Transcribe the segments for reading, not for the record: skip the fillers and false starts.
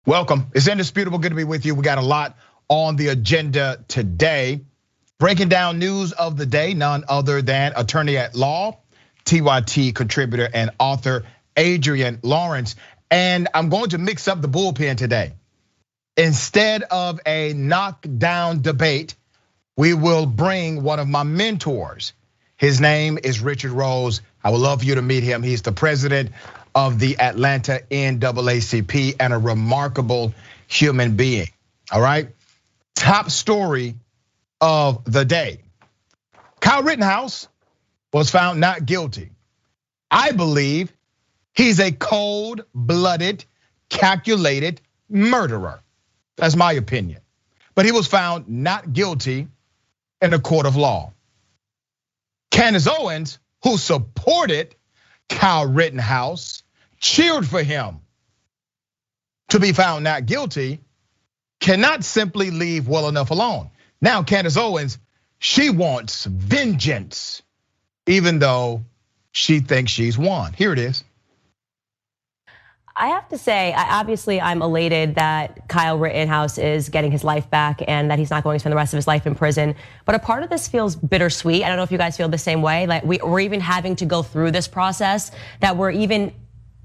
Welcome. It's indisputable. Good to be with you. We got a lot on the agenda today. Breaking down news of the day, none other than attorney at law, TYT contributor and author Adrienne Lawrence. And I'm going to mix up the bullpen today. Instead of a knockdown debate, we will bring one of my mentors. His name is Richard Rose. I would love for you to meet him. He's the president of the Atlanta NAACP and a remarkable human being. All right. Top story of the day. Kyle Rittenhouse was found not guilty. I believe he's a cold-blooded, calculated murderer. That's my opinion. But he was found not guilty in a court of law. Candace Owens, who supported Kyle Rittenhouse, cheered for him to be found not guilty, cannot simply leave well enough alone. Now, Candace Owens, she wants vengeance, even though she thinks she's won. Here it is. I have to say, obviously I'm elated that Kyle Rittenhouse is getting his life back and that he's not going to spend the rest of his life in prison. But a part of this feels bittersweet. I don't know if you guys feel the same way. Like we're even having to go through this process, that we're even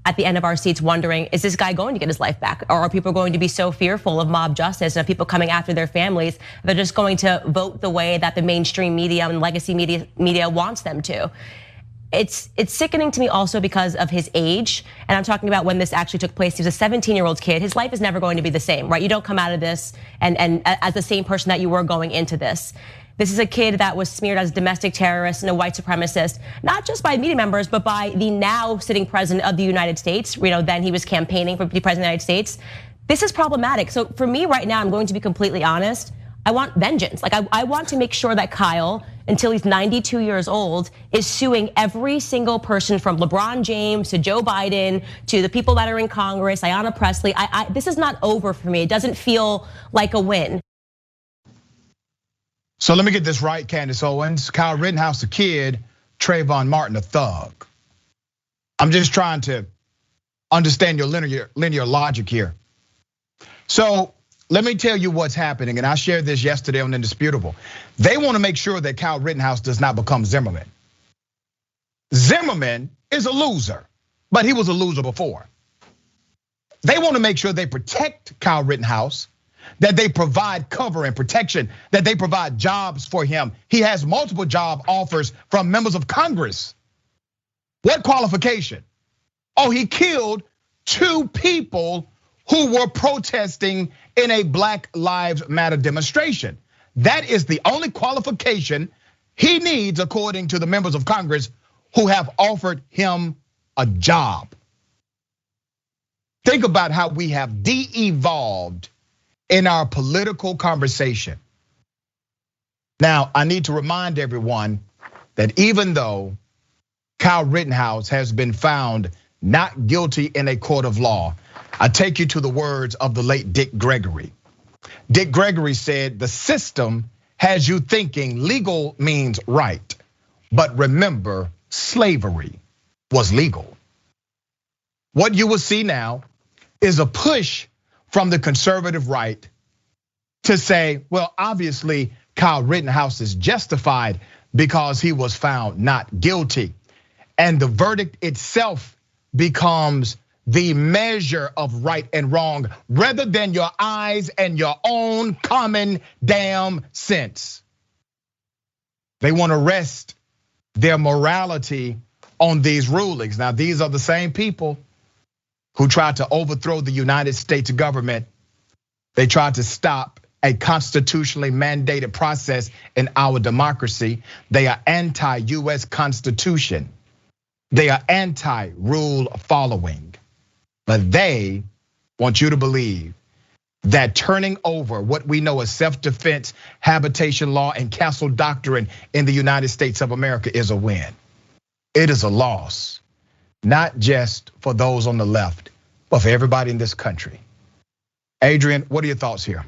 at the end of our seats wondering, is this guy going to get his life back? Or are people going to be so fearful of mob justice and of people coming after their families, they're just going to vote the way that the mainstream media and legacy media wants them to? It's sickening to me also because of his age. And I'm talking about when this actually took place. He was a 17-year-old kid. His life is never going to be the same, right? You don't come out of this and as the same person that you were going into this. This is a kid that was smeared as a domestic terrorist and a white supremacist, not just by media members, but by the now sitting president of the United States. Then he was campaigning for the president of the United States. This is problematic. So for me right now, I'm going to be completely honest. I want vengeance. Like I want to make sure that Kyle, until he's 92 years old, is suing every single person from LeBron James to Joe Biden to the people that are in Congress, Ayanna Pressley. This is not over for me. It doesn't feel like a win. So let me get this right, Candace Owens. Kyle Rittenhouse, a kid, Trayvon Martin, a thug. I'm just trying to understand your linear logic here. So let me tell you what's happening, and I shared this yesterday on Indisputable. They want to make sure that Kyle Rittenhouse does not become Zimmerman. Zimmerman is a loser, but he was a loser before. They want to make sure they protect Kyle Rittenhouse, that they provide cover and protection, that they provide jobs for him. He has multiple job offers from members of Congress. What qualification? Oh, he killed 2 people who were protesting in a Black Lives Matter demonstration. That is the only qualification he needs, according to the members of Congress who have offered him a job. Think about how we have de-evolved in our political conversation. Now, I need to remind everyone that even though Kyle Rittenhouse has been found not guilty in a court of law, I take you to the words of the late Dick Gregory. Dick Gregory said, the system has you thinking legal means right, but remember, slavery was legal. What you will see now is a push from the conservative right to say, well, obviously Kyle Rittenhouse is justified because he was found not guilty. And the verdict itself becomes the measure of right and wrong, rather than your eyes and your own common damn sense. They want to rest their morality on these rulings. Now, these are the same people who tried to overthrow the United States government. They tried to stop a constitutionally mandated process in our democracy. They are anti-US Constitution. They are anti-rule following. But they want you to believe that turning over what we know as self-defense, habitation law, and castle doctrine in the United States of America is a win. It is a loss, not just for those on the left, but for everybody in this country. Adrienne, what are your thoughts here?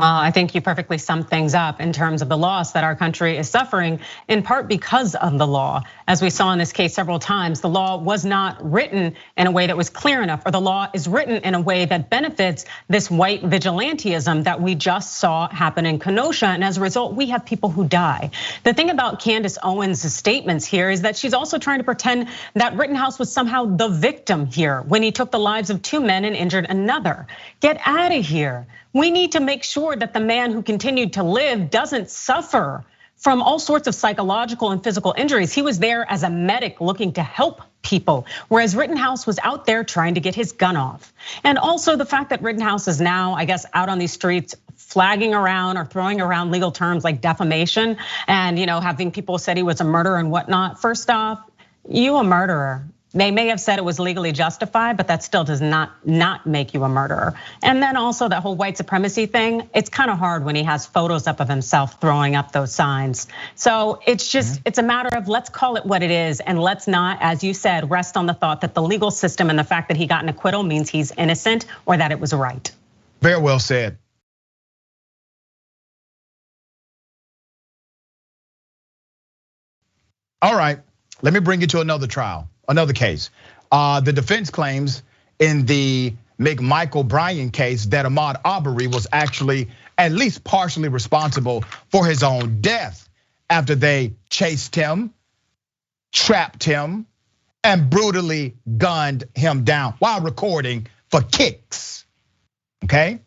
I think you perfectly summed things up in terms of the loss that our country is suffering, in part because of the law. As we saw in this case several times, the law was not written in a way that was clear enough, or the law is written in a way that benefits this white vigilantism that we just saw happen in Kenosha. And as a result, we have people who die. The thing about Candace Owens' statements here is that she's also trying to pretend that Rittenhouse was somehow the victim here when he took the lives of 2 men and injured another. Get out of here. We need to make sure that the man who continued to live doesn't suffer from all sorts of psychological and physical injuries. He was there as a medic looking to help people, whereas Rittenhouse was out there trying to get his gun off. And also the fact that Rittenhouse is now, I guess, out on these streets flagging around or throwing around legal terms like defamation and having people said he was a murderer and whatnot. First off, you a murderer. They may have said it was legally justified, but that still does not make you a murderer. And then also that whole white supremacy thing, it's kind of hard when he has photos up of himself throwing up those signs. So it's just, it's a matter of let's call it what it is. And let's not, as you said, rest on the thought that the legal system and the fact that he got an acquittal means he's innocent or that it was right. Very well said. All right, let me bring you to another trial. Another case. The defense claims in the McMichael Bryan case that Ahmaud Arbery was actually at least partially responsible for his own death after they chased him, trapped him, and brutally gunned him down while recording for kicks. Okay?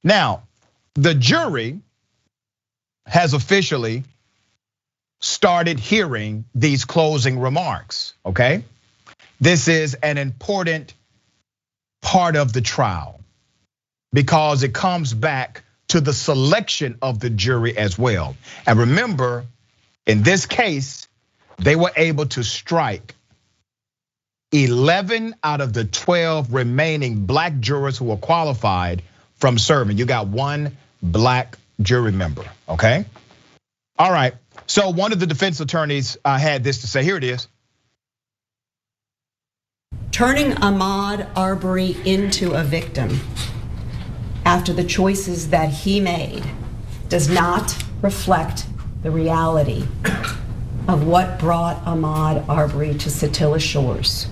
Now, the jury has officially started hearing these closing remarks, okay? This is an important part of the trial because it comes back to the selection of the jury as well. And remember, in this case, they were able to strike 11 out of the 12 remaining black jurors who were qualified from serving. You got one black jury member, okay? All right. So one of the defense attorneys had this to say. Here it is. Turning Ahmaud Arbery into a victim after the choices that he made does not reflect the reality of what brought Ahmaud Arbery to Satilla Shores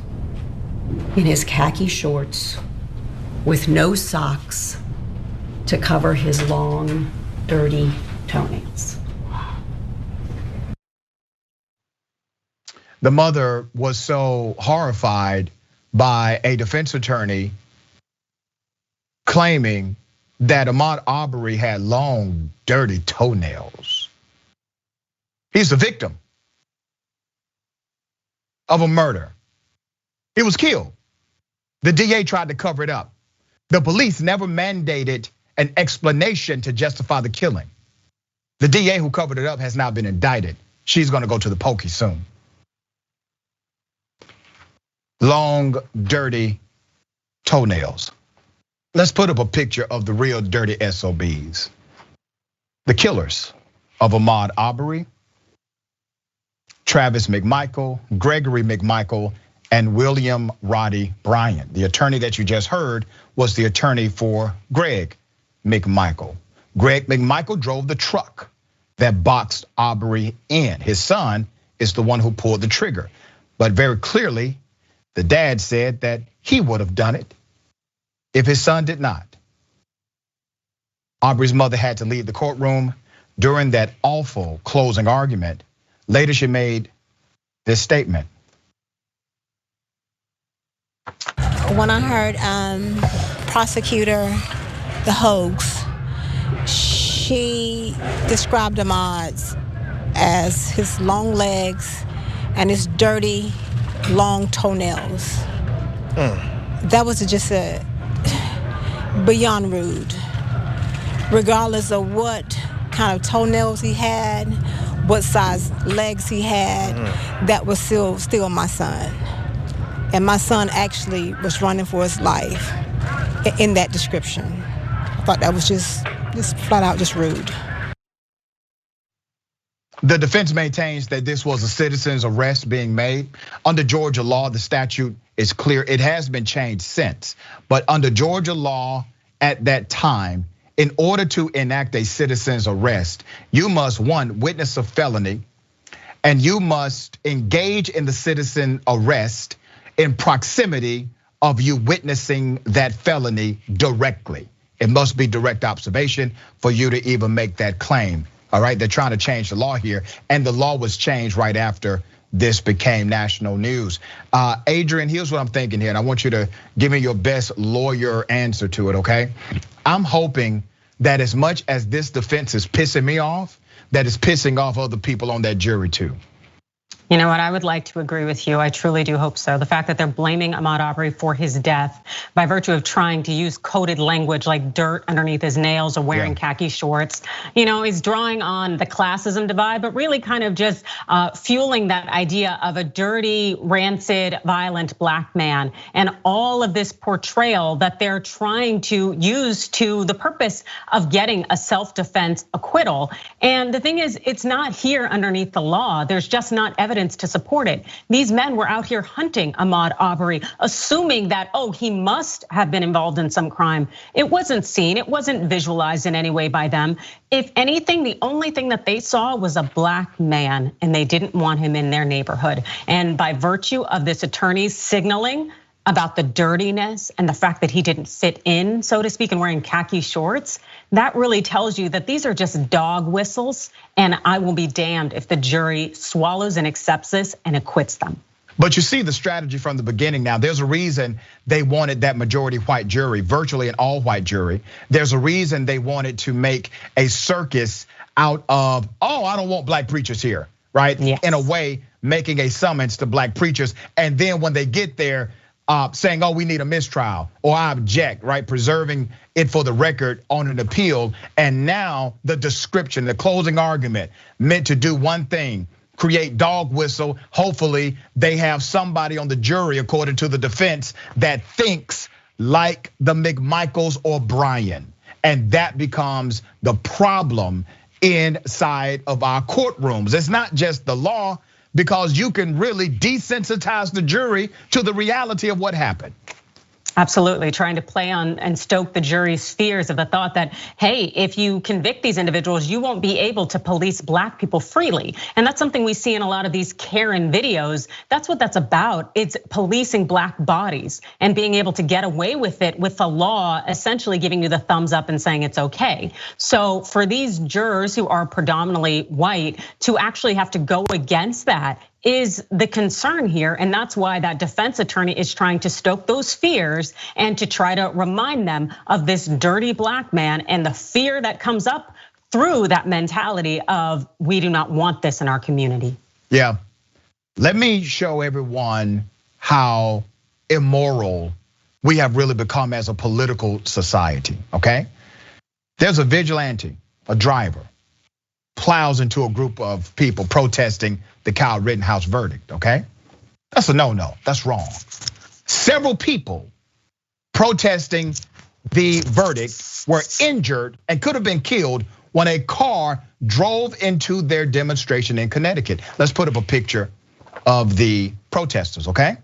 in his khaki shorts with no socks to cover his long, dirty toenails. The mother was so horrified by a defense attorney claiming that Ahmaud Arbery had long, dirty toenails. He's the victim of a murder. He was killed. The DA tried to cover it up. The police never mandated an explanation to justify the killing. The DA who covered it up has now been indicted. She's gonna go to the pokey soon. Long, dirty toenails. Let's put up a picture of the real dirty SOBs. The killers of Ahmaud Arbery, Travis McMichael, Gregory McMichael, and William Roddy Bryant. The attorney that you just heard was the attorney for Greg McMichael. Greg McMichael drove the truck that boxed Arbery in. His son is the one who pulled the trigger. But very clearly, the dad said that he would have done it if his son did not. Arbery's mother had to leave the courtroom during that awful closing argument. Later, she made this statement. When I heard prosecutor, the hoax, she described Ahmaud as his long legs and his dirty, long toenails. That was just a beyond rude. Regardless of what kind of toenails he had, what size legs he had, that was still my son. And my son actually was running for his life in that description. I thought that was just flat out just rude. The defense maintains that this was a citizen's arrest being made. Under Georgia law, the statute is clear. It has been changed since, but under Georgia law at that time, in order to enact a citizen's arrest, you must, one, witness a felony, and you must engage in the citizen arrest in proximity of you witnessing that felony directly. It must be direct observation for you to even make that claim. All right, they're trying to change the law here, and the law was changed right after this became national news. Adrienne, here's what I'm thinking here, and I want you to give me your best lawyer answer to it, okay? I'm hoping that as much as this defense is pissing me off, that it's pissing off other people on that jury too. You know what, I would like to agree with you. I truly do hope so. The fact that they're blaming Ahmaud Arbery for his death by virtue of trying to use coded language like dirt underneath his nails or wearing khaki shorts. He's drawing on the classism divide, but really kind of just fueling that idea of a dirty, rancid, violent black man. And all of this portrayal that they're trying to use to the purpose of getting a self-defense acquittal. And the thing is, it's not here underneath the law. There's just not evidence to support it. These men were out here hunting Ahmaud Arbery, assuming that, he must have been involved in some crime. It wasn't seen, it wasn't visualized in any way by them. If anything, the only thing that they saw was a black man, and they didn't want him in their neighborhood. And by virtue of this attorney's signaling about the dirtiness and the fact that he didn't fit in, so to speak, and wearing khaki shorts, that really tells you that these are just dog whistles, and I will be damned if the jury swallows and accepts this and acquits them. But you see the strategy from the beginning now. There's a reason they wanted that majority white jury, virtually an all white jury. There's a reason they wanted to make a circus out of, I don't want black preachers here, right? Yes. In a way, making a summons to black preachers. And then when they get there, saying, we need a mistrial, or I object, right? Preserving it for the record on an appeal. And now the description, the closing argument meant to do one thing, create dog whistle. Hopefully they have somebody on the jury, according to the defense, that thinks like the McMichaels or Bryan. And that becomes the problem inside of our courtrooms. It's not just the law, because you can really desensitize the jury to the reality of what happened. Absolutely, trying to play on and stoke the jury's fears of the thought that, hey, if you convict these individuals, you won't be able to police black people freely. And that's something we see in a lot of these Karen videos. That's what that's about. It's policing black bodies and being able to get away with it, with the law essentially giving you the thumbs up and saying it's okay. So for these jurors who are predominantly white to actually have to go against that is the concern here. And that's why that defense attorney is trying to stoke those fears and to try to remind them of this dirty black man and the fear that comes up through that mentality of, we do not want this in our community. Yeah, let me show everyone how immoral we have really become as a political society, okay? There's a vigilante, a driver, plows into a group of people protesting the Kyle Rittenhouse verdict, okay? That's a no-no, that's wrong. Several people protesting the verdict were injured and could have been killed when a car drove into their demonstration in Connecticut. Let's put up a picture of the protesters, okay?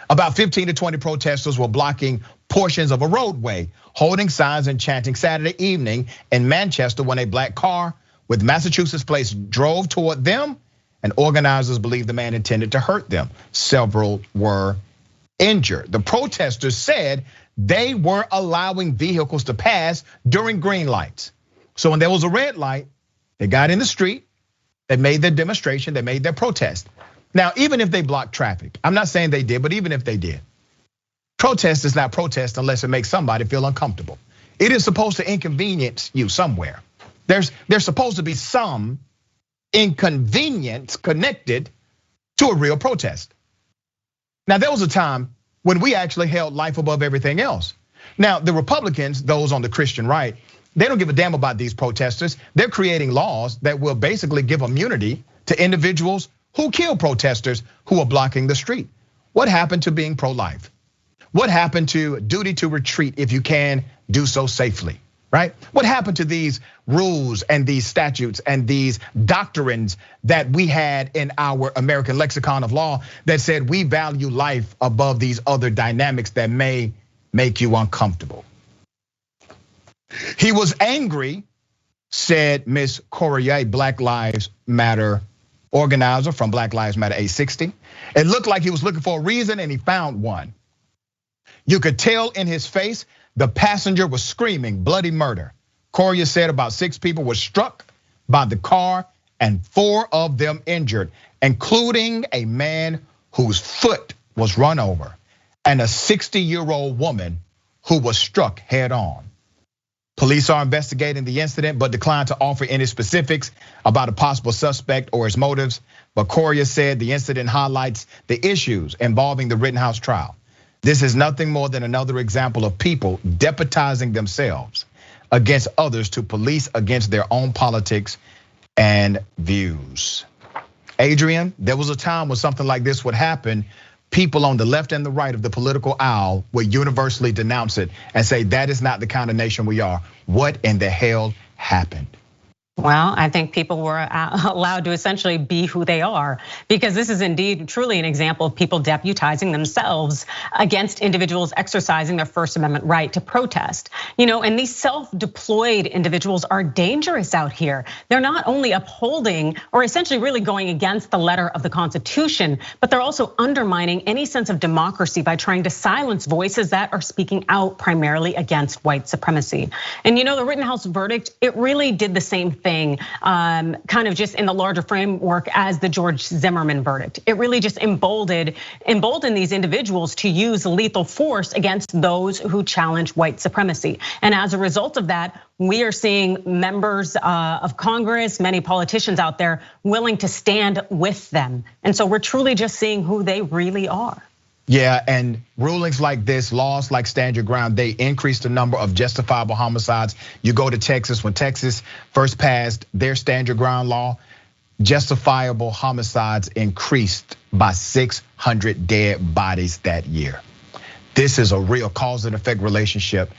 About 15 to 20 protesters were blocking portions of a roadway, holding signs and chanting Saturday evening in Manchester when a black car with Massachusetts plates drove toward them, and organizers believe the man intended to hurt them. Several were injured. The protesters said they were allowing vehicles to pass during green lights. So when there was a red light, they got in the street, they made their demonstration, they made their protest. Now, even if they blocked traffic, I'm not saying they did, but even if they did, protest is not protest unless it makes somebody feel uncomfortable. It is supposed to inconvenience you somewhere. There's supposed to be some inconvenience connected to a real protest. Now, there was a time when we actually held life above everything else. Now, the Republicans, those on the Christian right, they don't give a damn about these protesters. They're creating laws that will basically give immunity to individuals who kill protesters who are blocking the street. What happened to being pro-life? What happened to duty to retreat if you can do so safely, right? What happened to these rules and these statutes and these doctrines that we had in our American lexicon of law that said we value life above these other dynamics that may make you uncomfortable? He was angry, said Miss Courier, Black Lives Matter organizer from Black Lives Matter age 60. It looked like he was looking for a reason and he found one. You could tell in his face the passenger was screaming bloody murder. Courier said about 6 people were struck by the car and 4 of them injured, including a man whose foot was run over and a 60-year-old woman who was struck head on. Police are investigating the incident, but declined to offer any specifics about a possible suspect or his motives. But Courier said the incident highlights the issues involving the Rittenhouse trial. This is nothing more than another example of people deputizing themselves against others to police against their own politics and views. Adrienne, there was a time when something like this would happen. People on the left and the right of the political aisle would universally denounce it and say that is not the kind of nation we are. What in the hell happened? Well, I think people were allowed to essentially be who they are, because this is indeed truly an example of people deputizing themselves against individuals exercising their First Amendment right to protest. And these self-deployed individuals are dangerous out here. They're not only upholding or essentially really going against the letter of the Constitution, but they're also undermining any sense of democracy by trying to silence voices that are speaking out primarily against white supremacy. And the Rittenhouse verdict, it really did the same thing. Kind of just in the larger framework as the George Zimmerman verdict. It really just emboldened these individuals to use lethal force against those who challenge white supremacy. And as a result of that, we are seeing members of Congress, many politicians out there willing to stand with them. And so we're truly just seeing who they really are. Yeah, and rulings like this, laws like Stand Your Ground, they increase the number of justifiable homicides. You go to Texas, when Texas first passed their Stand Your Ground law, justifiable homicides increased by 600 dead bodies that year. This is a real cause and effect relationship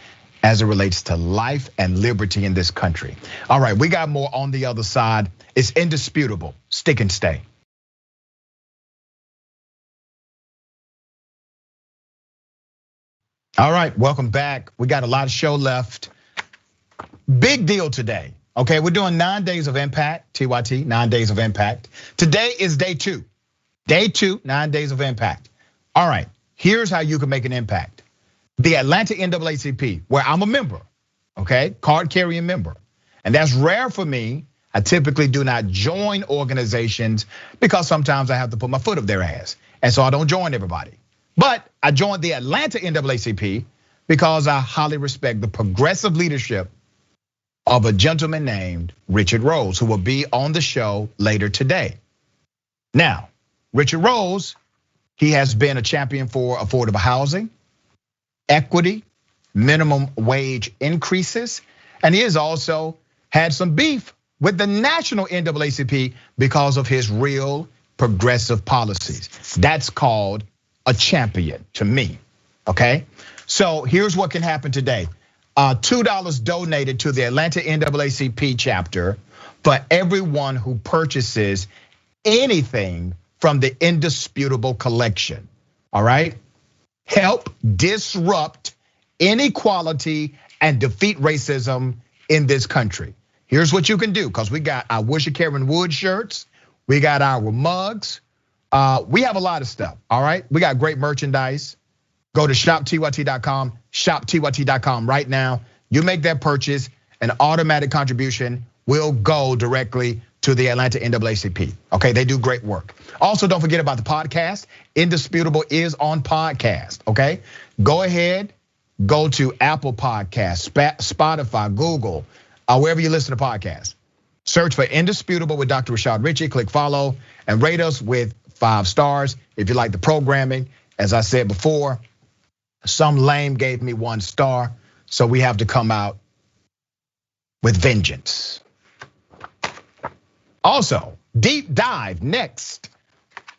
as it relates to life and liberty in this country. All right, we got more on the other side. It's indisputable. Stick and stay. All right, welcome back. We got a lot of show left. Big deal today. Okay, we're doing 9 days of impact, TYT, 9 days of impact. Today is day 2. Day 2, 9 days of impact. All right, here's how you can make an impact. The Atlanta NAACP, where I'm a member, okay, card carrying member. And that's rare for me. I typically do not join organizations because sometimes I have to put my foot up their ass. And so I don't join everybody. But I joined the Atlanta NAACP because I highly respect the progressive leadership of a gentleman named Richard Rose, who will be on the show later today. Now, Richard Rose, he has been a champion for affordable housing, equity, minimum wage increases, and he has also had some beef with the national NAACP because of his real progressive policies. That's called a champion to me, okay? So here's what can happen today. $2 donated to the Atlanta NAACP chapter for everyone who purchases anything from the Indisputable collection, all right? Help disrupt inequality and defeat racism in this country. Here's what you can do, because we got our Wish Karen Wood shirts, we got our mugs, we have a lot of stuff, all right? We got great merchandise. Go to shoptyt.com, shoptyt.com right now. You make that purchase, an automatic contribution will go directly to the Atlanta NAACP. Okay, they do great work. Also, don't forget about the podcast. Indisputable is on podcast, okay? Go ahead, go to Apple Podcasts, Spotify, Google, wherever you listen to podcasts. Search for Indisputable with Dr. Rashad Richey, click follow, and rate us with 5 stars. If you like the programming, as I said before, some lame gave me 1 star, so we have to come out with vengeance. Also, deep dive next,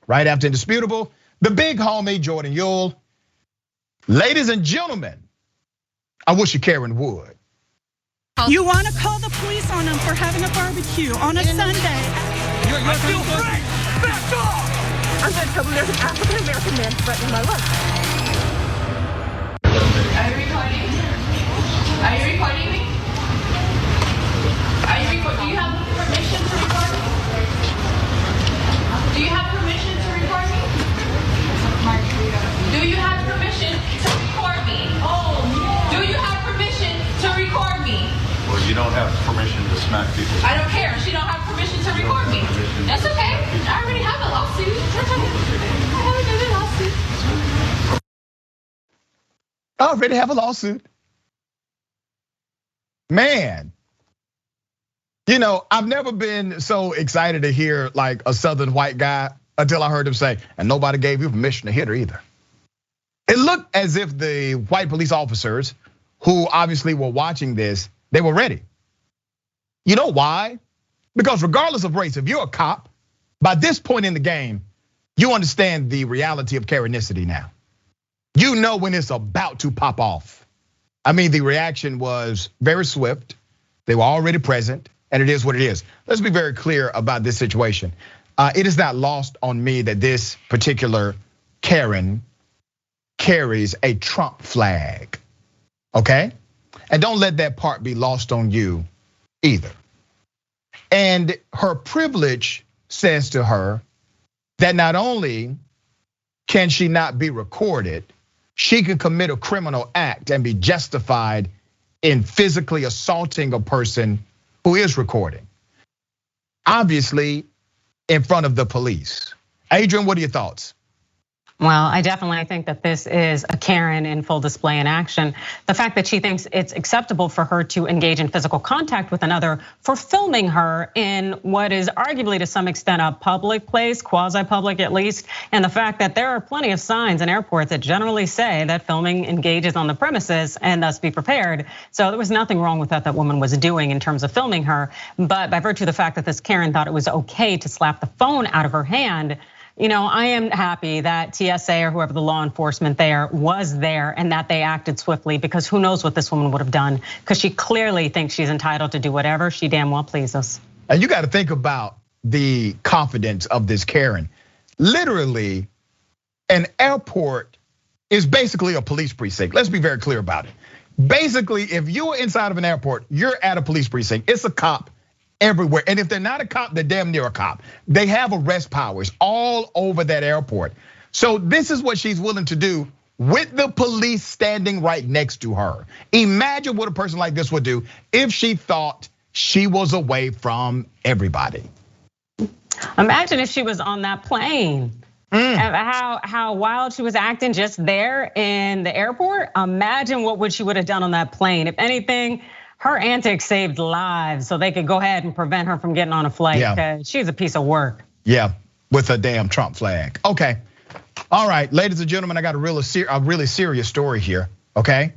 right after Indisputable, the big homie Jordan Yule. Ladies and gentlemen, I wish you Karen Wood. You want to call the police on them for having a barbecue on a Sunday? I feel free. Back off! I'm going to tell them there's an African-American man threatening my life. Are you recording? Are you recording me? permission to smack people. I don't care. She don't have permission to record me. That's okay. I already have a lawsuit. I have a lawsuit. I already have a lawsuit. Man. You know, I've never been so excited to hear like a Southern white guy until I heard him say, and nobody gave you permission to hit her either. It looked as if the white police officers who obviously were watching this, they were ready. You know why? Because regardless of race, if you're a cop, by this point in the game, you understand the reality of Karenicity now. You know when it's about to pop off. I mean, the reaction was very swift. They were already present, and it is what it is. Let's be very clear about this situation. It is not lost on me that this particular Karen carries a Trump flag, okay? And don't let that part be lost on you either. And her privilege says to her that not only can she not be recorded, she can commit a criminal act and be justified in physically assaulting a person who is recording. Obviously, in front of the police. Adrienne, what are your thoughts? Well, I definitely think that this is a Karen in full display in action. The fact that she thinks it's acceptable for her to engage in physical contact with another for filming her in what is arguably to some extent a public place, quasi-public at least. And the fact that there are plenty of signs in airports that generally say that filming engages on the premises and thus be prepared. So there was nothing wrong with that woman was doing in terms of filming her. But by virtue of the fact that this Karen thought it was okay to slap the phone out of her hand, you know, I am happy that TSA or whoever the law enforcement there was there and that they acted swiftly, because who knows what this woman would have done, because she clearly thinks she's entitled to do whatever she damn well pleases. And you got to think about the confidence of this Karen. Literally, an airport is basically a police precinct. Let's be very clear about it. Basically, if you're inside of an airport, you're at a police precinct. It's a cop everywhere. And if they're not a cop, they're damn near a cop. They have arrest powers all over that airport. So this is what she's willing to do with the police standing right next to her. Imagine what a person like this would do if she thought she was away from everybody. Imagine if she was on that plane. How wild she was acting just there in the airport. Imagine what she would have done on that plane. If anything, her antics saved lives, so they could go ahead and prevent her from getting on a flight, because she's a piece of work. Yeah, with a damn Trump flag. Okay, all right, ladies and gentlemen, I got a really serious story here, okay?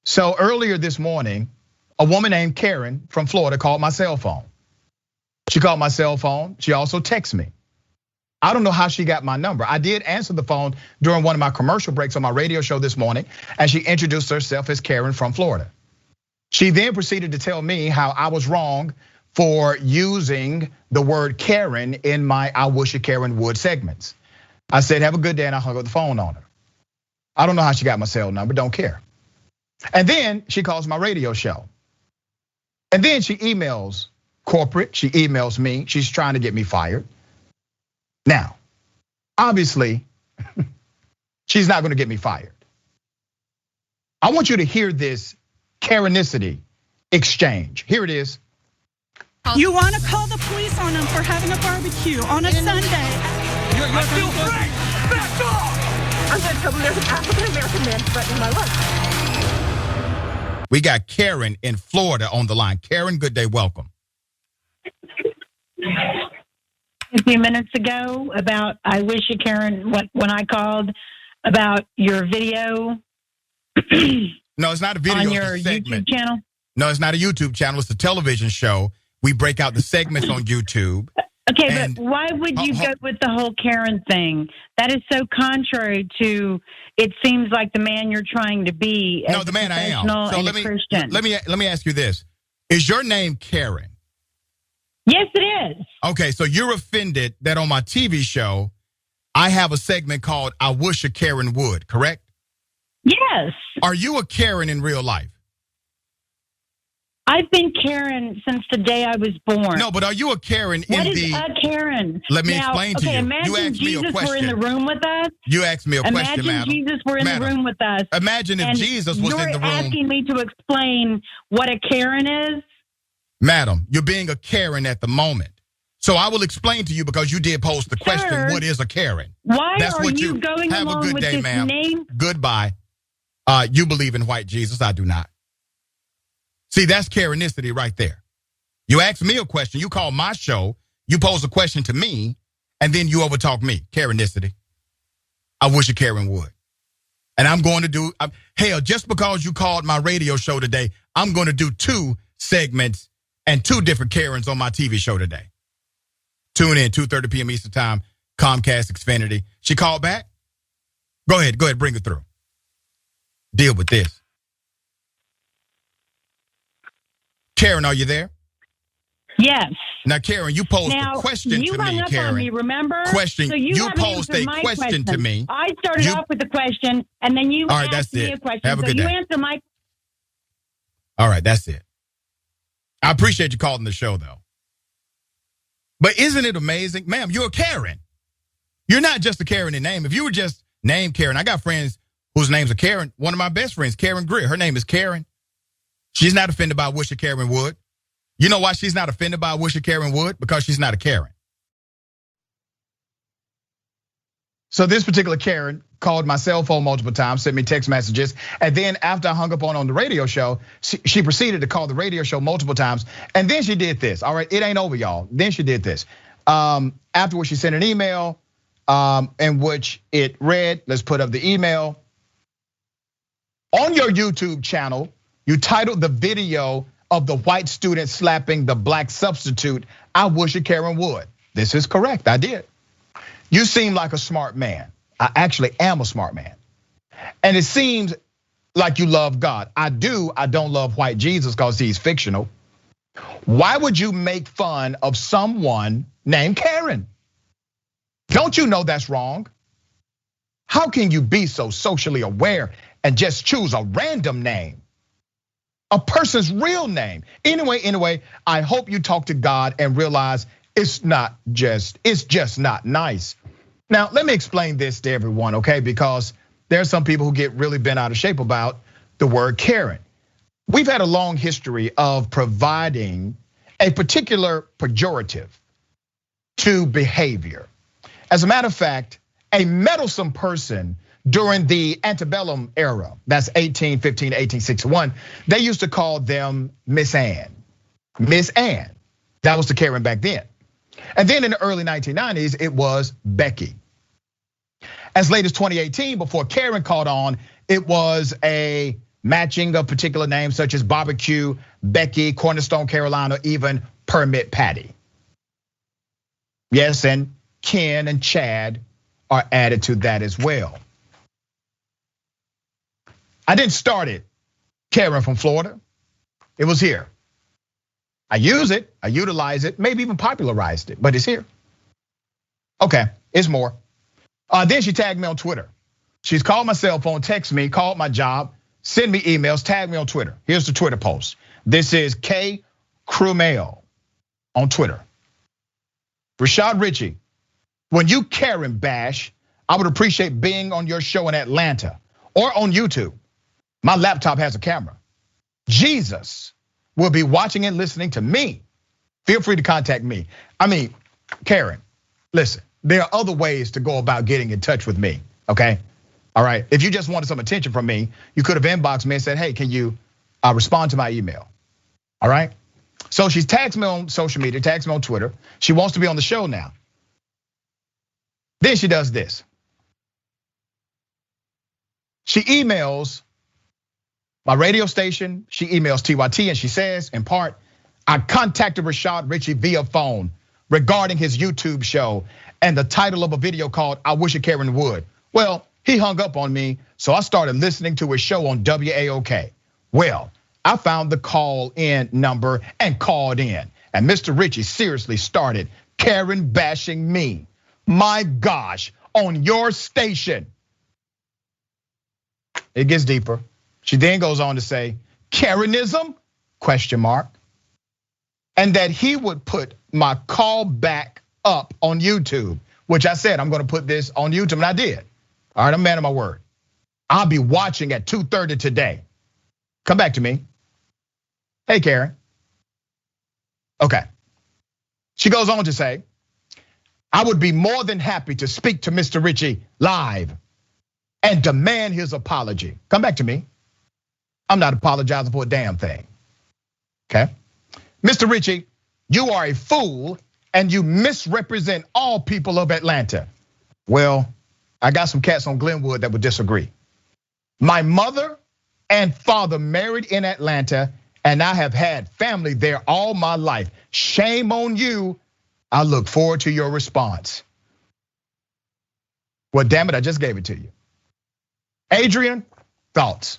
So earlier this morning, a woman named Karen from Florida called my cell phone. She called my cell phone, she also texted me. I don't know how she got my number. I did answer the phone during one of my commercial breaks on my radio show this morning, and she introduced herself as Karen from Florida. She then proceeded to tell me how I was wrong for using the word Karen in my I Wish a Karen Would segments. I said, have a good day, and I hung up the phone on her. I don't know how she got my cell number, don't care. And then she calls my radio show. And then she emails corporate, she emails me, she's trying to get me fired. Now, obviously, she's not gonna get me fired. I want you to hear this Karenicity exchange. Here it is. You want to call the police on them for having a barbecue on a Sunday. I feel free. Back off. I'm gonna tell them there's an African-American man threatening my life. We got Karen in Florida on the line. Karen, good day, welcome. A few minutes ago about, I wish you, Karen, when I called about your video. No, it's not a video. On your YouTube channel? No, it's not a YouTube channel. It's a television show. We break out the segments on YouTube. Okay, but why would you go with the whole Karen thing? That is so contrary to, it seems like the man you're trying to be. No, the man I am. So Christian. Let me ask you this. Is your name Karen? Yes, it is. Okay, so you're offended that on my TV show, I have a segment called I Wish a Karen Would, correct? Yes. Are you a Karen in real life? I've been Karen since the day I was born. No, but are you a Karen What is a Karen? Let me explain to you. Imagine You asked Jesus me a question. were in the room with us. You asked me a question, madam. Imagine Jesus were in the room with us. Imagine if Jesus was in the room. You're asking me to explain what a Karen is? Madam, you're being a Karen at the moment. So I will explain to you because you did pose the question, Sir, what is a Karen? Why That's are what you going have along a good with day, this ma'am. name? Goodbye. You believe in white Jesus. I do not. See, that's Karenicity right there. You ask me a question. You call my show. You pose a question to me, and then you overtalk me. Karenicity. I wish a Karen would. And I'm going to do, hell, just because you called my radio show today, I'm going to do 2 segments and 2 different Karens on my TV show today. Tune in, 2:30 p.m. Eastern Time, Comcast, Xfinity. She called back? Go ahead, bring it through. Deal with this. Karen, are you there? Yes. Now, Karen, you posed a question to me, Karen. You hung up on me, remember? Question. So you posed a question to me. I started off with a question, and then you asked me a question. Have a good day. You answer my. All right, that's it. I appreciate you calling the show, though. But isn't it amazing? Ma'am, you're a Karen. You're not just a Karen in name. If you were just named Karen, I got friends whose names are Karen. One of my best friends, Karen Greer. Her name is Karen. She's not offended by Wish a Karen would. You know why she's not offended by Wish a Karen would? Because she's not a Karen. So this particular Karen called my cell phone multiple times, sent me text messages, and then after I hung up on the radio show, she proceeded to call the radio show multiple times, and then she did this. All right, it ain't over, y'all. Then she did this. Afterwards, she sent an email in which it read, let's put up the email. On your YouTube channel, you titled the video of the white student slapping the black substitute, I wish a Karen would. This is correct, I did. You seem like a smart man. I actually am a smart man. And it seems like you love God. I don't love white Jesus because he's fictional. Why would you make fun of someone named Karen? Don't you know that's wrong? How can you be so socially aware and just choose a random name? A person's real name. Anyway, I hope you talk to God and realize it's just not nice. Now, let me explain this to everyone, okay? Because there are some people who get really bent out of shape about the word Karen. We've had a long history of providing a particular pejorative to behavior. As a matter of fact, a meddlesome person during the antebellum era, that's 1815 to 1861, they used to call them Miss Ann. Miss Ann, that was the Karen back then. And then in the early 1990s, it was Becky. As late as 2018, before Karen caught on, it was a matching of particular names such as Barbecue, Becky, Cornerstone, Carolina, even Permit Patty. Yes, and Ken and Chad are added to that as well. I didn't start it, Karen from Florida. It was here. I use it, I utilize it, maybe even popularized it, but it's here. Okay, it's more. Then she tagged me on Twitter. She's called my cell phone, texted me, called my job, send me emails, tagged me on Twitter. Here's the Twitter post. This is K Crumel on Twitter. Rashad Richey, when you Karen bash, I would appreciate being on your show in Atlanta or on YouTube. My laptop has a camera. Jesus will be watching and listening to me. Feel free to contact me. I mean, Karen, listen, there are other ways to go about getting in touch with me, okay? All right, if you just wanted some attention from me, you could have inboxed me and said, hey, can you respond to my email? All right? So she's tagged me on social media, tags me on Twitter. She wants to be on the show now. Then she does this. She emails my radio station, she emails TYT, and she says, in part, I contacted Rashad Richey via phone regarding his YouTube show and the title of a video called I Wish a Karen Would. Well, he hung up on me, so I started listening to his show on WAOK. Well, I found the call in number and called in. And Mr. Richey seriously started Karen bashing me. My gosh, on your station. It gets deeper. She then goes on to say, Karenism, ? And that he would put my call back up on YouTube, which I said, I'm gonna put this on YouTube, and I did. All right, I'm a man of my word. I'll be watching at 2:30 today. Come back to me. Hey, Karen. Okay. She goes on to say, I would be more than happy to speak to Mr. Richey live and demand his apology. Come back to me. I'm not apologizing for a damn thing. Okay. Mr. Richey, you are a fool and you misrepresent all people of Atlanta. Well, I got some cats on Glenwood that would disagree. My mother and father married in Atlanta, and I have had family there all my life. Shame on you. I look forward to your response. Well, damn it, I just gave it to you. Adrienne, thoughts?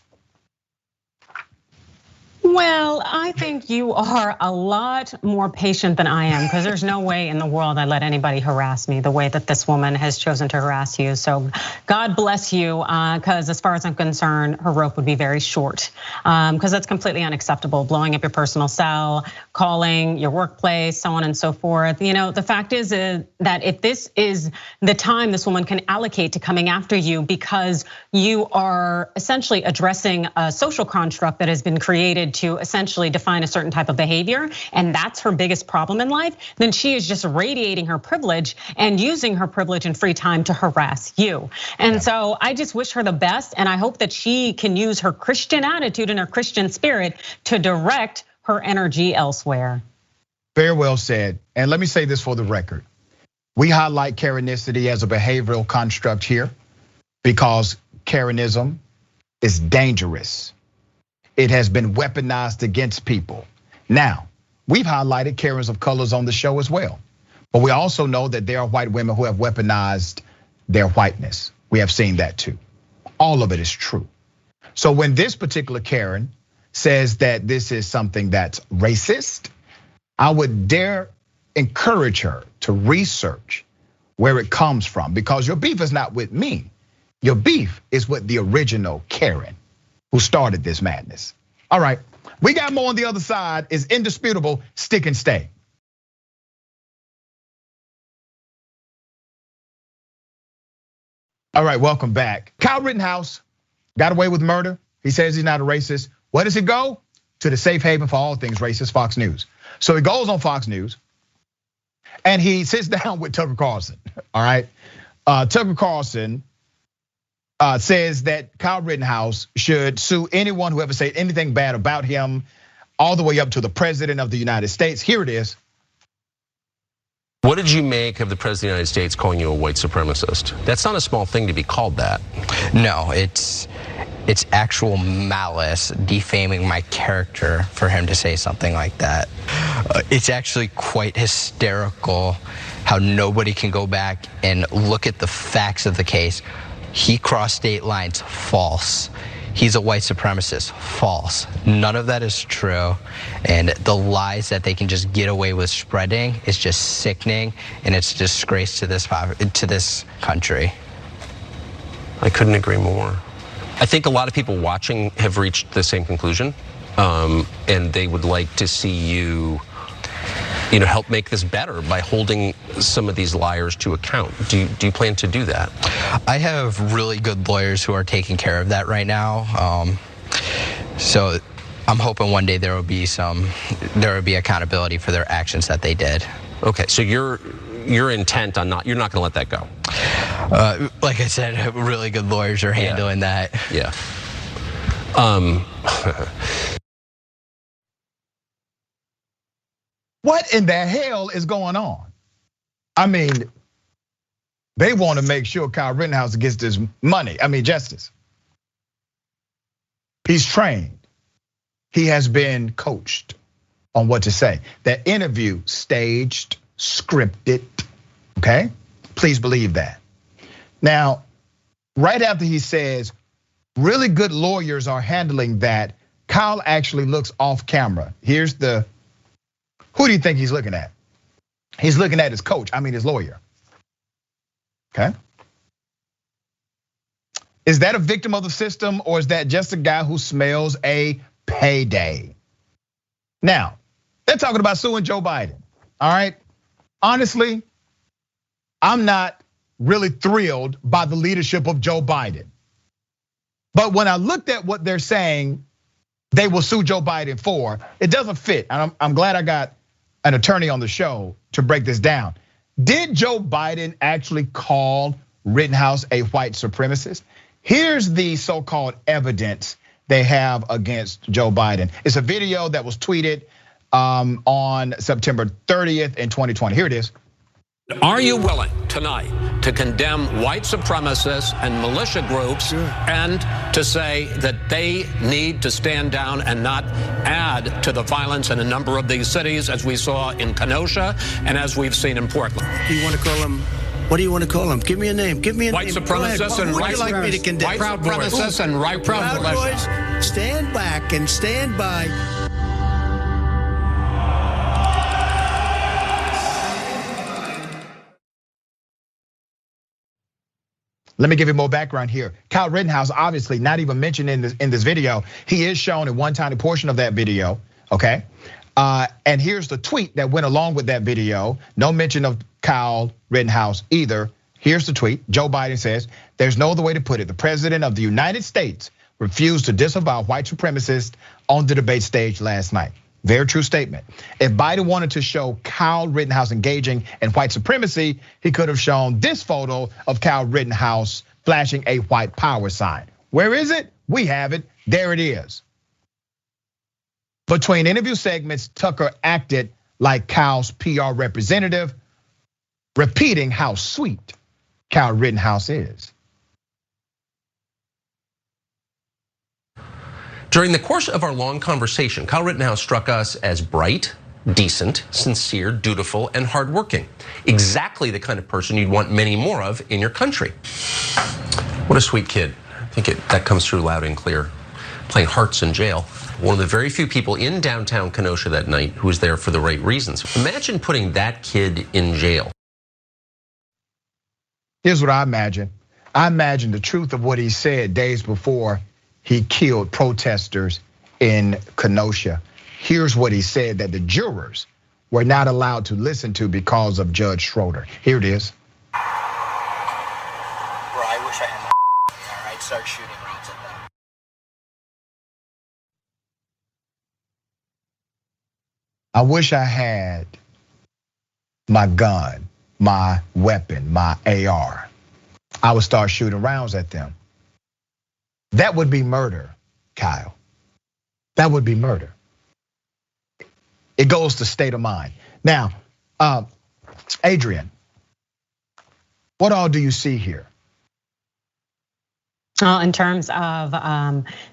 Well, I think you are a lot more patient than I am, because there's no way in the world I let anybody harass me the way that this woman has chosen to harass you. So God bless you, because as far as I'm concerned, her rope would be very short, because that's completely unacceptable. Blowing up your personal cell, calling your workplace, so on and so forth. The fact is that if this is the time this woman can allocate to coming after you because you are essentially addressing a social construct that has been created to essentially define a certain type of behavior, and that's her biggest problem in life, then she is just radiating her privilege and using her privilege and free time to harass you. And so I just wish her the best, and I hope that she can use her Christian attitude and her Christian spirit to direct her energy elsewhere. Very well said. And let me say this for the record. We highlight Karenicity as a behavioral construct here because Karenism is dangerous. It has been weaponized against people. Now, we've highlighted Karens of colors on the show as well. But we also know that there are white women who have weaponized their whiteness. We have seen that too. All of it is true. So when this particular Karen says that this is something that's racist, I would dare encourage her to research where it comes from, because your beef is not with me. Your beef is with the original Karen who started this madness. All right, we got more on the other side. Is indisputable, stick and stay. All right, welcome back. Kyle Rittenhouse got away with murder. He says he's not a racist. Where does he go? To the safe haven for all things racist, Fox News. So he goes on Fox News and he sits down with Tucker Carlson, all right? Tucker Carlson says that Kyle Rittenhouse should sue anyone who ever said anything bad about him, all the way up to the president of the United States. Here it is. What did you make of the president of the United States calling you a white supremacist? That's not a small thing to be called that. No, it's actual malice, defaming my character for him to say something like that. It's actually quite hysterical how nobody can go back and look at the facts of the case. He crossed state lines, false. He's a white supremacist, false. None of that is true. And the lies that they can just get away with spreading is just sickening, and it's a disgrace to this country. I couldn't agree more. I think a lot of people watching have reached the same conclusion, and they would like to see you help make this better by holding some of these liars to account. Do you plan to do that? I have really good lawyers who are taking care of that right now. So I'm hoping one day there will be accountability for their actions that they did. Okay, so you're intent on you're not gonna let that go. Like I said, really good lawyers are handling that. Yeah. What in the hell is going on? I mean, they want to make sure Kyle Rittenhouse gets this money. Justice. He's trained. He has been coached on what to say. That interview, staged, scripted, okay? Please believe that. Now, right after he says, really good lawyers are handling that, Kyle actually looks off camera. Who do you think he's looking at? He's looking at his coach, his lawyer. Okay. Is that a victim of the system, or is that just a guy who smells a payday? Now, they're talking about suing Joe Biden, all right? Honestly, I'm not really thrilled by the leadership of Joe Biden. But when I looked at what they're saying they will sue Joe Biden for, it doesn't fit. And I'm glad I got an attorney on the show to break this down. Did Joe Biden actually call Rittenhouse a white supremacist? Here's the so-called evidence they have against Joe Biden. It's a video that was tweeted on September 30th in 2020. Here it is. Are you willing tonight to condemn white supremacists and militia groups and to say that they need to stand down and not add to the violence in a number of these cities, as we saw in Kenosha and as we've seen in Portland? Do you want to call them? What do you want to call them? Give me a name. Give me a white name. Supremacists and white like me to condemn? White supremacists and right Proud Boys. Stand back and stand by. Let me give you more background here. Kyle Rittenhouse, obviously not even mentioned in this video. He is shown in one tiny portion of that video, okay? And here's the tweet that went along with that video. No mention of Kyle Rittenhouse either. Here's the tweet. Joe Biden says, there's no other way to put it. The president of the United States refused to disavow white supremacists on the debate stage last night. Very true statement. If Biden wanted to show Kyle Rittenhouse engaging in white supremacy, he could have shown this photo of Kyle Rittenhouse flashing a white power sign. Where is it? We have it. There it is. Between interview segments, Tucker acted like Kyle's PR representative, repeating how sweet Kyle Rittenhouse is. During the course of our long conversation, Kyle Rittenhouse struck us as bright, decent, sincere, dutiful, and hardworking. Exactly the kind of person you'd want many more of in your country. What a sweet kid. I think that comes through loud and clear. Playing hearts in jail. One of the very few people in downtown Kenosha that night who was there for the right reasons. Imagine putting that kid in jail. Here's what I imagine. I imagine the truth of what he said days before he killed protesters in Kenosha. Here's what he said that the jurors were not allowed to listen to because of Judge Schroeder. Here it is. Bro, I wish I had my all right, start shooting rounds at them. I wish I had my gun, my weapon, my AR. I would start shooting rounds at them. That would be murder, Kyle. That would be murder. It goes to state of mind. Now, Adrienne, what all do you see here? In terms of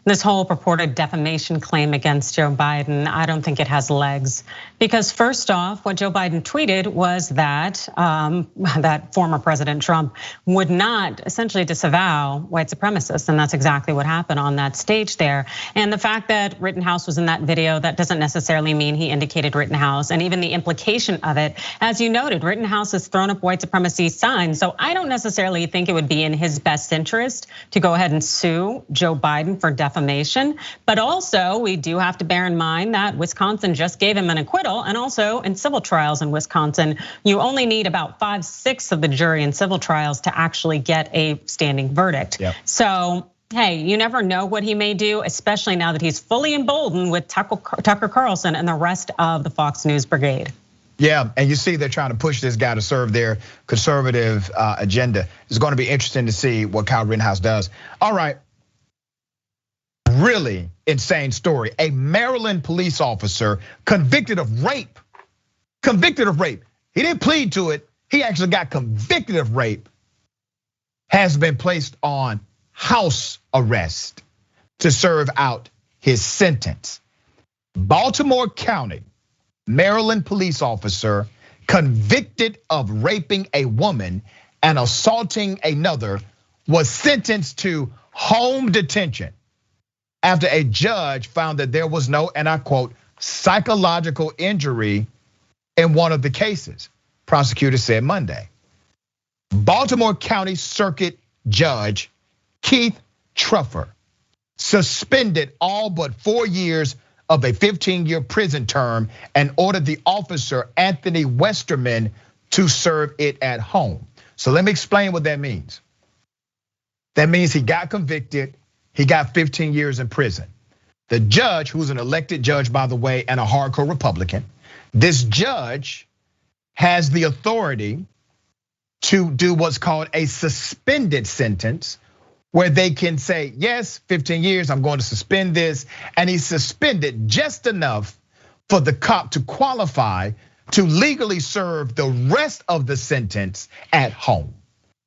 this whole purported defamation claim against Joe Biden, I don't think it has legs. Because first off, what Joe Biden tweeted was that that former President Trump would not essentially disavow white supremacists. And that's exactly what happened on that stage there. And the fact that Rittenhouse was in that video, that doesn't necessarily mean he indicated Rittenhouse. And even the implication of it, as you noted, Rittenhouse has thrown up white supremacy signs. So I don't necessarily think it would be in his best interest to go ahead and sue Joe Biden for defamation. But also, we do have to bear in mind that Wisconsin just gave him an acquittal. And also in civil trials in Wisconsin, you only need about 5/6 of the jury in civil trials to actually get a standing verdict. Yep. So, hey, you never know what he may do, especially now that he's fully emboldened with Tucker Carlson and the rest of the Fox News brigade. Yeah, and you see they're trying to push this guy to serve their conservative agenda. It's going to be interesting to see what Kyle Rittenhouse does. All right, really insane story. A Maryland police officer convicted of rape. Convicted of rape. He didn't plead to it. He actually got convicted of rape. Has been placed on house arrest to serve out his sentence. Baltimore County, Maryland police officer convicted of raping a woman and assaulting another was sentenced to home detention after a judge found that there was no, and I quote, psychological injury in one of the cases, prosecutors said Monday. Baltimore County Circuit Judge Keith Truffer suspended all but 4 years of a 15-year prison term and ordered the officer, Anthony Westerman, to serve it at home. So let me explain what that means. That means he got convicted, he got 15 years in prison. The judge, who's an elected judge, by the way, and a hardcore Republican, This judge has the authority to do what's called a suspended sentence, where they can say, yes, 15 years, I'm going to suspend this. And he's suspended just enough for the cop to qualify to legally serve the rest of the sentence at home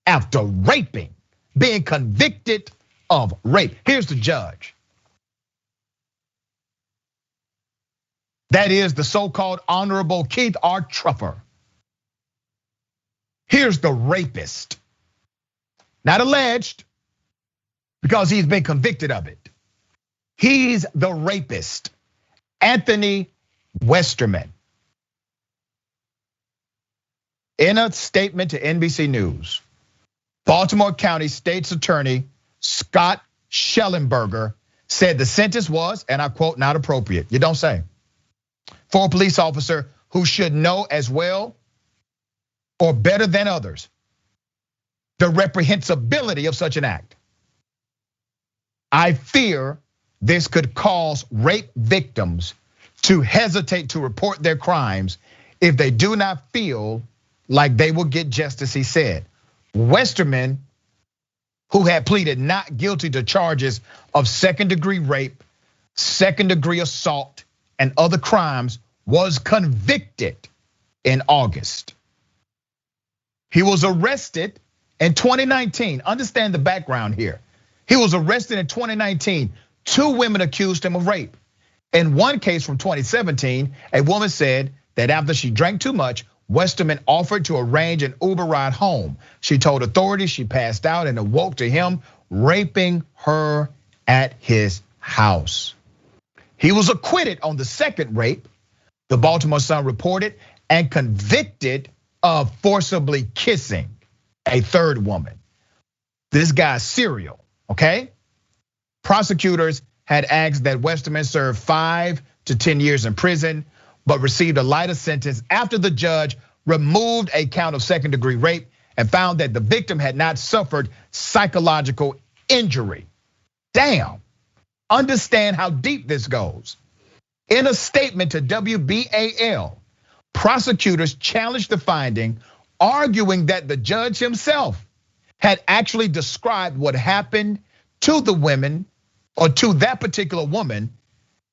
after raping, being convicted of rape. Here's the judge. That is the so-called Honorable Keith R. Truffer. Here's the rapist. Not alleged, because he's been convicted of it. He's the rapist, Anthony Westerman. In a statement to NBC News, Baltimore County State's Attorney Scott Schellenberger said the sentence was, and I quote, not appropriate. You don't say. For a police officer who should know as well or better than others the reprehensibility of such an act. I fear this could cause rape victims to hesitate to report their crimes if they do not feel like they will get justice, he said. Westerman, who had pleaded not guilty to charges of second-degree rape, second-degree assault, and other crimes, was convicted in August. He was arrested in 2019. Understand the background here. He was arrested in 2019. 2 women accused him of rape. In one case from 2017, a woman said that after she drank too much, Westerman offered to arrange an Uber ride home. She told authorities she passed out and awoke to him raping her at his house. He was acquitted on the second rape, the Baltimore Sun reported, and convicted of forcibly kissing a third woman. This guy's serial. Okay? Prosecutors had asked that Westerman serve 5 to 10 years in prison, but received a lighter sentence after the judge removed a count of second-degree rape and found that the victim had not suffered psychological injury. Damn. Understand how deep this goes. In a statement to WBAL, prosecutors challenged the finding, arguing that the judge himself had actually described what happened to the women, or to that particular woman,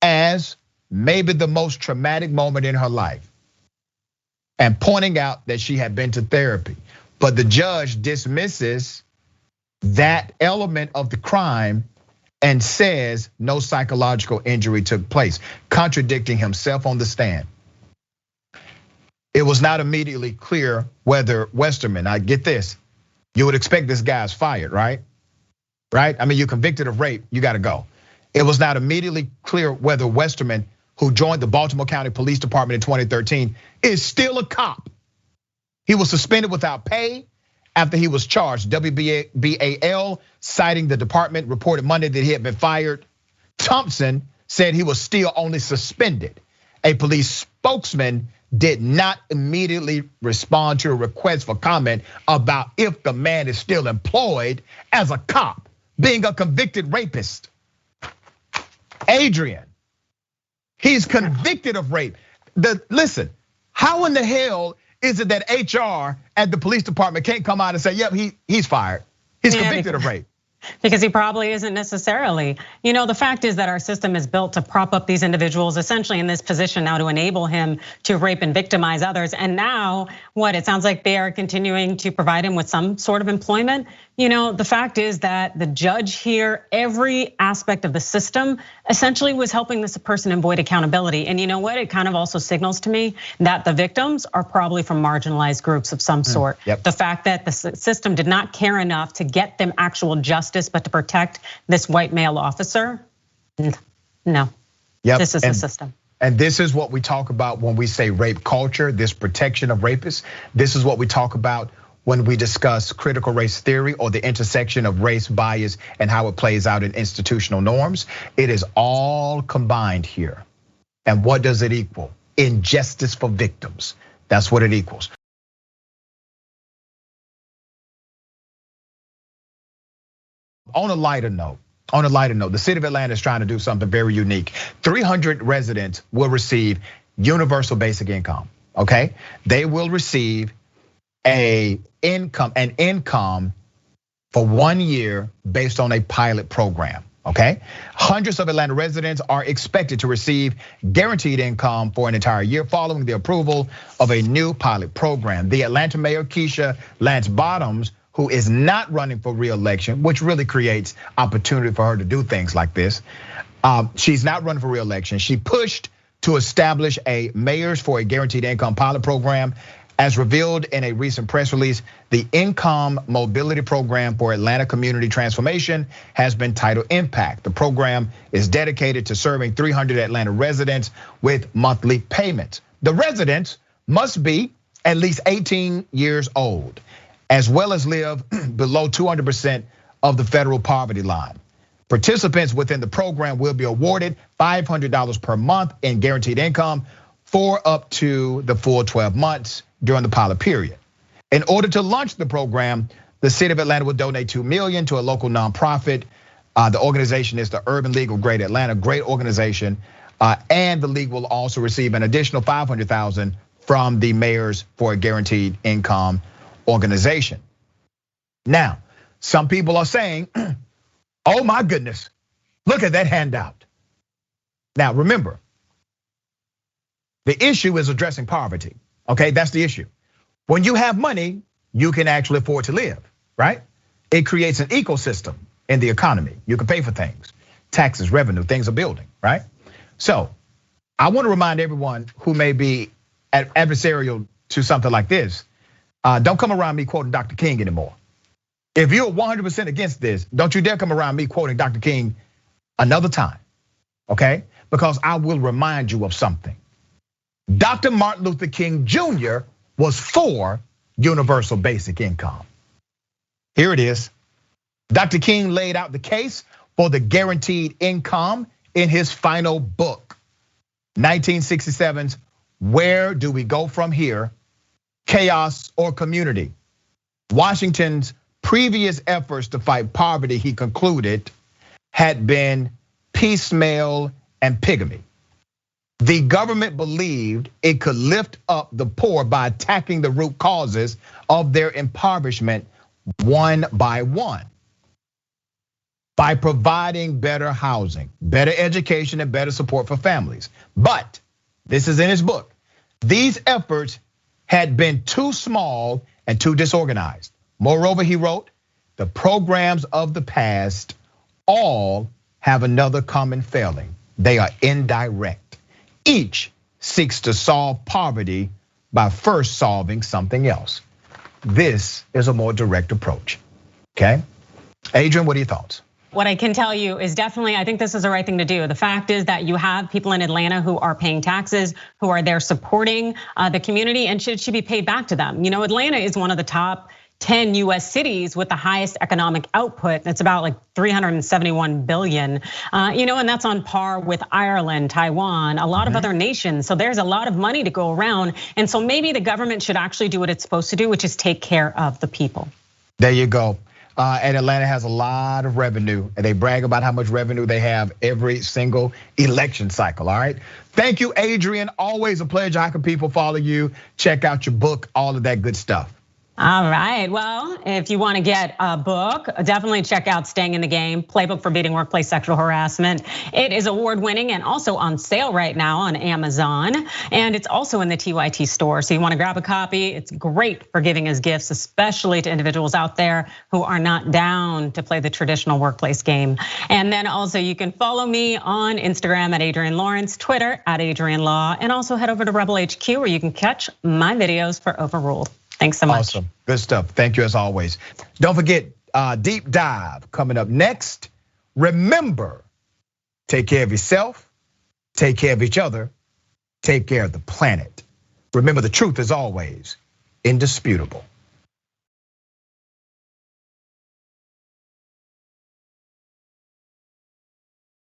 as maybe the most traumatic moment in her life, and pointing out that she had been to therapy. But the judge dismisses that element of the crime and says no psychological injury took place, contradicting himself on the stand. It was not immediately clear whether Westerman, I get this, you would expect this guy's fired, right? Right? I mean, you're convicted of rape, you gotta go. It was not immediately clear whether Westerman, who joined the Baltimore County Police Department in 2013, is still a cop. He was suspended without pay after he was charged. WBAL, citing the department, reported Monday that he had been fired. Thompson said he was still only suspended. A police spokesman did not immediately respond to a request for comment about if the man is still employed as a cop, being a convicted rapist. Adrienne, he's convicted of rape. Listen, how in the hell is it that HR at the police department can't come out and say, yep, he's fired. He's convicted of rape. Because he probably isn't necessarily. The fact is that our system is built to prop up these individuals essentially in this position now to enable him to rape and victimize others. And now it sounds like they are continuing to provide him with some sort of employment. The fact is that the judge here, every aspect of the system essentially was helping this person avoid accountability. And you know what? It kind of also signals to me that the victims are probably from marginalized groups of some sort. Yep. The fact that the system did not care enough to get them actual justice, but to protect this white male officer, no. Yep. This is the system. And this is what we talk about when we say rape culture, this protection of rapists. This is what we talk about when we discuss critical race theory, or the intersection of race bias and how it plays out in institutional norms. It is all combined here. And what does it equal? Injustice for victims. That's what it equals. On a lighter note, the city of Atlanta is trying to do something very unique. 300 residents will receive universal basic income, okay? They will receive an income for 1 year based on a pilot program, okay? Hundreds of Atlanta residents are expected to receive guaranteed income for an entire year following the approval of a new pilot program. The Atlanta Mayor, Keisha Lance Bottoms, who is not running for re-election, which really creates opportunity for her to do things like this. She's not running for re-election. She pushed to establish a Mayors for a Guaranteed Income pilot program. As revealed in a recent press release, the Income Mobility Program for Atlanta Community Transformation has been titled Impact. The program is dedicated to serving 300 Atlanta residents with monthly payments. The residents must be at least 18 years old, as well as live below 200% of the federal poverty line. Participants within the program will be awarded $500 per month in guaranteed income for up to the full 12 months during the pilot period. In order to launch the program, the city of Atlanta will donate $2 million to a local nonprofit. The organization is the Urban League of Greater Atlanta, great organization. And the league will also receive an additional $500,000 from the Mayors for a Guaranteed Income organization. Now, some people are saying, oh my goodness, look at that handout. Now remember, the issue is addressing poverty. Okay, that's the issue. When you have money, you can actually afford to live, right? It creates an ecosystem in the economy. You can pay for things, taxes, revenue, things are building, right? So I want to remind everyone who may be adversarial to something like this, don't come around me quoting Dr. King anymore. If you're 100% against this, don't you dare come around me quoting Dr. King another time, okay? Because I will remind you of something. Dr. Martin Luther King Jr. was for universal basic income. Here it is. Dr. King laid out the case for the guaranteed income in his final book, 1967's Where Do We Go From Here? Chaos or Community. Washington's previous efforts to fight poverty, he concluded, had been piecemeal and pigmy. The government believed it could lift up the poor by attacking the root causes of their impoverishment one by one. By providing better housing, better education, and better support for families. But, this is in his book, these efforts had been too small and too disorganized. Moreover, he wrote, the programs of the past all have another common failing. They are indirect. Each seeks to solve poverty by first solving something else. This is a more direct approach, okay? Adrienne, what are your thoughts? What I can tell you is definitely, I think this is the right thing to do. The fact is that you have people in Atlanta who are paying taxes, who are there supporting the community, and should be paid back to them. You know, Atlanta is one of the top 10 US cities with the highest economic output. It's about like 371 billion, and that's on par with Ireland, Taiwan, a lot of other nations. So there's a lot of money to go around. And so maybe the government should actually do what it's supposed to do, which is take care of the people. There you go. And Atlanta has a lot of revenue, and they brag about how much revenue they have every single election cycle, all right? Thank you, Adrienne. Always a pleasure. How can people follow you? Check out your book, all of that good stuff. All right, well, if you wanna get a book, definitely check out Staying in the Game, Playbook for Beating Workplace Sexual Harassment. It is award-winning and also on sale right now on Amazon. And it's also in the TYT store. So you wanna grab a copy. It's great for giving as gifts, especially to individuals out there who are not down to play the traditional workplace game. And then also you can follow me on Instagram at Adrienne Lawrence, Twitter at Adrienne Law, and also head over to Rebel HQ where you can catch my videos for Overruled. Thanks so much. Awesome, good stuff. Thank you as always. Don't forget, deep dive coming up next. Remember, take care of yourself, take care of each other, take care of the planet. Remember, the truth is always indisputable.